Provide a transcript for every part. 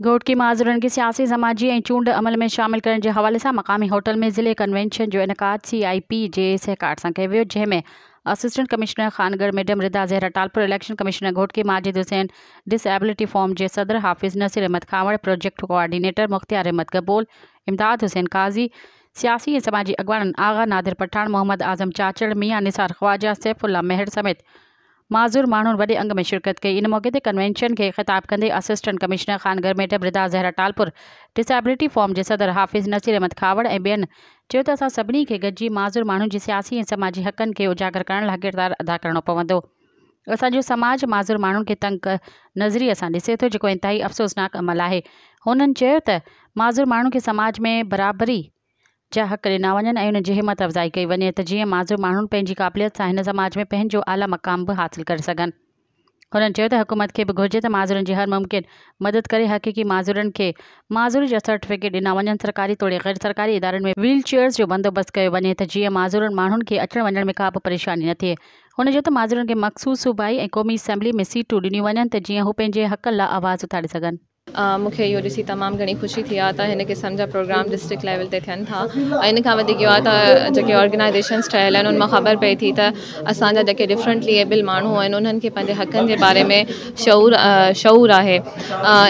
घोटकी माज़ूरनि खे सियासी समाजी ऐं चूंड अमल में शामिल करण जे हवाले सां मक़ामी होटल में ज़िले कन्वेंशन जो इनक़ाद CIP जे सहकार सां कयो वियो, जंहिं में assistant commissioner Khangarh madam Rida Zahra Talpur, election commissioner Ghotki Majid Hussain, disability forum जे सदर हाफ़िज़ नसीर अहमद खावड़, प्रोजेक्ट कोआर्डिनेटर मुख्तियार अहमद कबूल, इमदाद हुसैन काज़ी, सियासी ऐं समाजी अॻवाननि आगा नादिर पठान, मोहम्मद आज़म चाचड़, मियां निसार ख्वाजा, सैफुल्ला मेहर समेत माज़ूर माण्हुनि वॾे अंग में शिरकत कई। इन मौक़े ते कन्वेंशन खे ख़िताब कंदे assistant commissioner Khangarh madam Rida Zahra Talpur, disability forum जे सदर हाफ़िज़ नसीर अहमद खावड़ ऐं ॿियनि चयो त असां सभिनी खे गॾिजी माज़ूर माण्हुनि जी सियासी ऐं समाजी हक़नि खे उजागर करण लाइ किरदारु अदा करणो पवंदो। असांजो समाज माज़ूर माण्हुनि खे तंग नज़रिए सां ॾिसे थो, जेको इंतहाई अफ़सोसनाक अमल आहे। हुननि चयो त माज़ूर माण्हुनि खे समाज में बराबरी जा हक़ ॾिना वञनि ऐं उन्हनि जी हिमत अफ़ज़ाई कई वञे त जीअं माज़ूर माण्हुनि पंहिंजी क़ाबिलियत सां हिन समाज में पंहिंजो आला मक़ाम बि हासिलु करे सघनि। हुननि चयो त हुकूमत खे बि घुरिजे त माज़ूरनि जी हर मुमकिन मदद करे हक़ीक़ी माज़ूरनि खे माज़ूरी जा सर्टिफिकेट ॾिना वञनि। सरकारी तोड़े गैर सरकारी इदारनि में व्हील चेयर्स जो बंदोबस्तु कयो वञे त जीअं माज़ूरनि माण्हुनि खे अचण वञण में का बि परेशानी न थिए। हुन चयो त माज़ूरनि खे मख़सूस सूबाई ऐं क़ौमी असेंबली में सीटूं ॾिनियूं वञनि त जीअं हू पंहिंजे हक़नि लाइ आवाज़ उथारे सघनि। मूंखे इहो ॾिसी तमामु घणी ख़ुशी थी आहे त हिन क़िस्म जा प्रोग्राम डिस्ट्रिक्ट लेवल ते थियनि था ऐं इन खां वधीक इहो आहे त जेके ऑर्गेनाइज़ेशन्स ठहियल आहिनि उन मां ख़बर पए थी त असांजा जेके डिफरेंटली एबल माण्हू आहिनि उन्हनि खे पंहिंजे हक़नि जे बारे में शऊर आहे।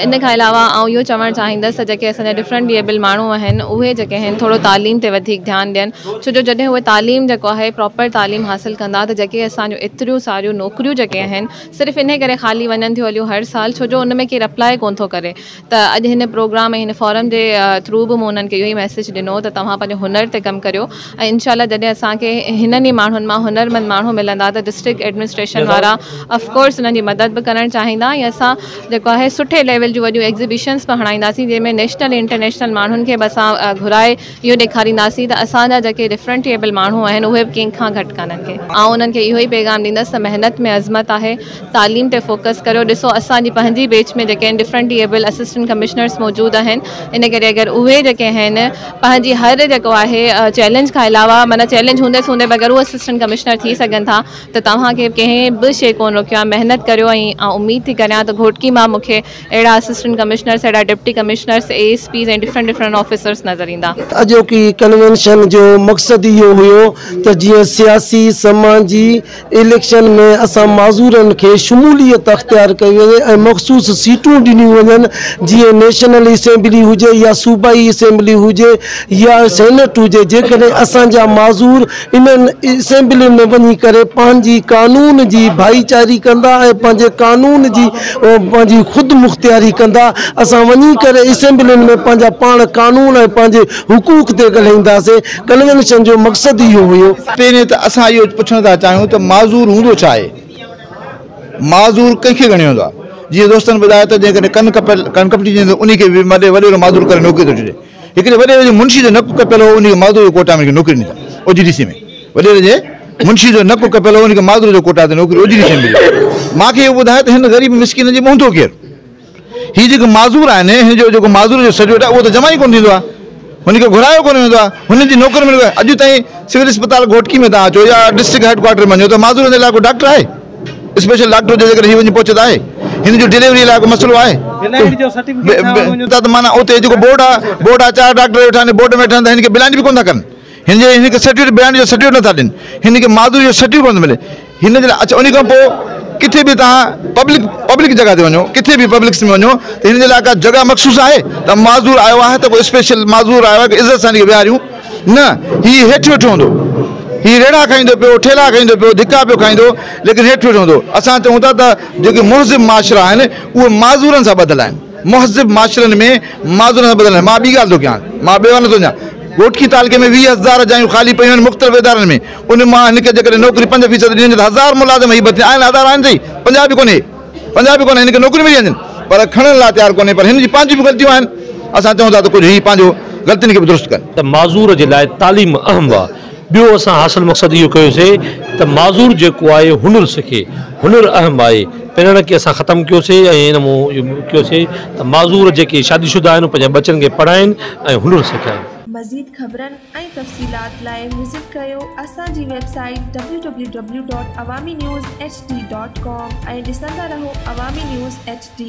इन खां अलावा आउं इहो चवणु चाहींदसि त जेके असांजा डिफरेंटली एबल माण्हू आहिनि उहे जेके आहिनि थोरो तालीम ते वधीक ध्यानु ॾियनि, छो जो जॾहिं उहे तालीम जेको आहे प्रॉपर तालीम हासिलु कंदा त जेके असांजो एतिरियूं सारियूं नौकरियूं जेके आहिनि सिर्फ़ु इन करे ख़ाली वञनि थियूं हलियूं हर साल, छो जो उन में केरु अप्लाई कोन थो करे। त अॼु हिन प्रोग्राम ऐं हिन फॉरम जे थ्रू बि मूं उन्हनि खे इहो ई मैसेज ॾिनो त तव्हां पंहिंजे हुनर ते कमु करियो ऐं इनशाला जॾहिं असांखे हिननि ई माण्हुनि मां हुनरमंद माण्हू मिलंदा त डिस्ट्रिक्ट एडमिनिस्ट्रेशन वारा ऑफकोर्स उन्हनि जी मदद बि करणु चाहींदा ऐं असां जेको आहे सुठे लेवल जूं वॾियूं एग्ज़िबिशन्स बि हणाईंदासीं जंहिंमें नेशनल इंटरनेशनल माण्हुनि खे बि असां घुराए इहो ॾेखारींदासीं त असांजा जेके डिफरेंट एबल माण्हू आहिनि उहे बि कंहिंखां घटि कान्हनि खे। ऐं उन्हनि खे इहो ई पैगाम ॾींदसि त महिनत में अज़मत आहे, तालीम ते फोकस करियो। ॾिसो असांजी पंहिंजी बैच में जेके आहिनि डिफरेंटली एबल असिस्टेंट कमिश्नर्स मौजूदु आहिनि, इन करे अगरि उहे जेके आहिनि पंहिंजी हर जेको आहे चैलेंज खां अलावा माना चैलेंज हूंदे सूंदे बग़ैर उहे असिस्टेंट कमिश्नर थी सघनि था त तव्हांखे कंहिं बि शइ कोन रोकियो आहे, महिनत करियो। ऐं उमेद थी करियां त घोटकी मां मूंखे अहिड़ा असिस्टेंट कमिश्नर्स, अहिड़ा डिप्टी कमिश्नर्स, ASPs ऐं डिफरेंट ऑफिसर्स नज़र ईंदा। अॼोकी कन्वेंशन जो मक़सदु इहो हुयो त जीअं सियासी समाजी इलेक्शन में असां माज़ूरनि खे शमूलियत अख़्तियार कई वञे ऐं मख़सूस सीटूं ॾिनियूं वञनि, जीअं नेशनल असेंबली हुजे या सूबाई असेंबली हुजे या सेनेट हुजे। जेकॾहिं असांजा माज़ूर इन्हनि असेंबलियुनि में वञी करे पंहिंजी कानून जी भाईचारी कंदा ऐं पंहिंजे कानून जी पंहिंजी ख़ुदि मुख़्तियारी कंदा, असां वञी करे असेंबलियुनि में पंहिंजा पाण कानून ऐं पंहिंजे हुकूक ते ॻाल्हाईंदासीं। कन्वेंशन जो मक़सदु इहो हुयो। पहिरें त असां इहो पुछणु था चाहियूं त माज़ूर हूंदो छा आहे, माज़ूर कंहिंखे ॻणियो वेंदो आहे। जीअं दोस्तनि ॿुधायो त जेकॾहिं कन कपटी उन खे बि वॾे माज़ूर करे नौकिरी थो ॾिजे, हिकिड़े वॾे मुंशी जो नक कपियल हो उनखे माज़ूर जो कोटा में नौकिरी ॾींदा OGDC में, वॾे जे मुंशी जो नक कपियल हो उनखे माज़ूर जो कोटा ते नौकिरी OGDC में मिली। मूंखे इहो ॿुधायो त हिन ग़रीब मिसकिन जे पहुतो केरु, हीअ जेको माज़ूर आहिनि हिन जो जेको माज़ूर जो सर्टिफिकेट आहे उहो त जमा ई कोन थींदो आहे, हुनखे घुरायो कोन वेंदो आहे, हुननि जी नौकरी मिली। अॼु ताईं सिविल अस्पताल घोटकी में तव्हां अचो या डिस्ट्रिक्ट हेडक्वार्टर में वञो त माज़ूर जे लाइ को डॉक्टर आहे, स्पेशल डॉक्टर जो जेकर हीअ वञी पहुचंदो आहे, हिन जो डिलीवरी लाइ को मसइलो आहे त माना उते जेको बोर्ड आहे 4 डॉक्टर वेठा आहिनि बोर्ड में वेठा आहिनि त हिनखे बिलांड बि कोन था कनि, हिनखे सर्टिफिकेट बिलांड जो सर्टिफिकेट नथा ॾियनि, हिनखे माज़ूर जो सर्टिफिकेट कोन थो मिले। हिन जे लाइ अच्छा उन खां पोइ किथे बि तव्हां पब्लिक जॻह ते वञो, किथे बि पब्लिक्स में वञो त हिन जे लाइ का जॻह मख़सूस आहे त माज़ूर आयो आहे त कोई स्पेशल माज़ूर आयो आहे की इज़त सां विहारियूं न, हीअ हेठि वेठो हूंदो, हीअ रेड़ा खाईंदो पियो, ठेला खाईंदो पियो, धिका पियो खाईंदो, लेकिन हेठि वेठो हूंदो। असां चऊं था त जेके मुहज़िब माशरा आहिनि उहे माज़ूरनि सां ॿधल आहिनि, मुहज़िब माशरनि में माज़ूरनि सां ॿधल आहिनि। मां ॿी ॻाल्हि थो कयां, मां ॿियो नथो वञा, घोटकी तालुके में 20,000 जायूं ख़ाली पियूं आहिनि मुख़्तलिफ़ इदारनि में, उन मां हिनखे जेकॾहिं नौकरी 5% ॾियनि त 1000 मुलाज़िम ही बचे आहिनि, 1000 आहिनि सही, पंजाबी कोन्हे हिनखे नौकरी मिली वञनि, पर खणण लाइ तयारु कोन्हे, पर हिन जी पंहिंजी बि ग़लतियूं आहिनि। असां चऊं था त कुझु हीअ पंहिंजो ग़लतियुनि खे बि दुरुस्त कनि। त माज़ूर जे लाइ तालीम अहम आहे। ॿियो असां हासिल मक़सदु इहो कयोसीं त माज़ूर जेको आहे हुनुर सिखे, हुनुर अहम आहे। पहिरियों खे असां ख़तमु कयोसीं ऐं हिन मूं कयोसीं त माज़ूर जेके शादीशुदा आहिनि पंहिंजे बचनि खे पढ़ाइनि ऐं हुनुर सेखारिनि। मज़ीद ख़बरनि ऐं तफ़सीलात लाइ विज़िट कयो असांजी वेबसाइट www.awamiNewsHD.com ऐं ॾिसंदा रहो अवामी न्यूज़ HD।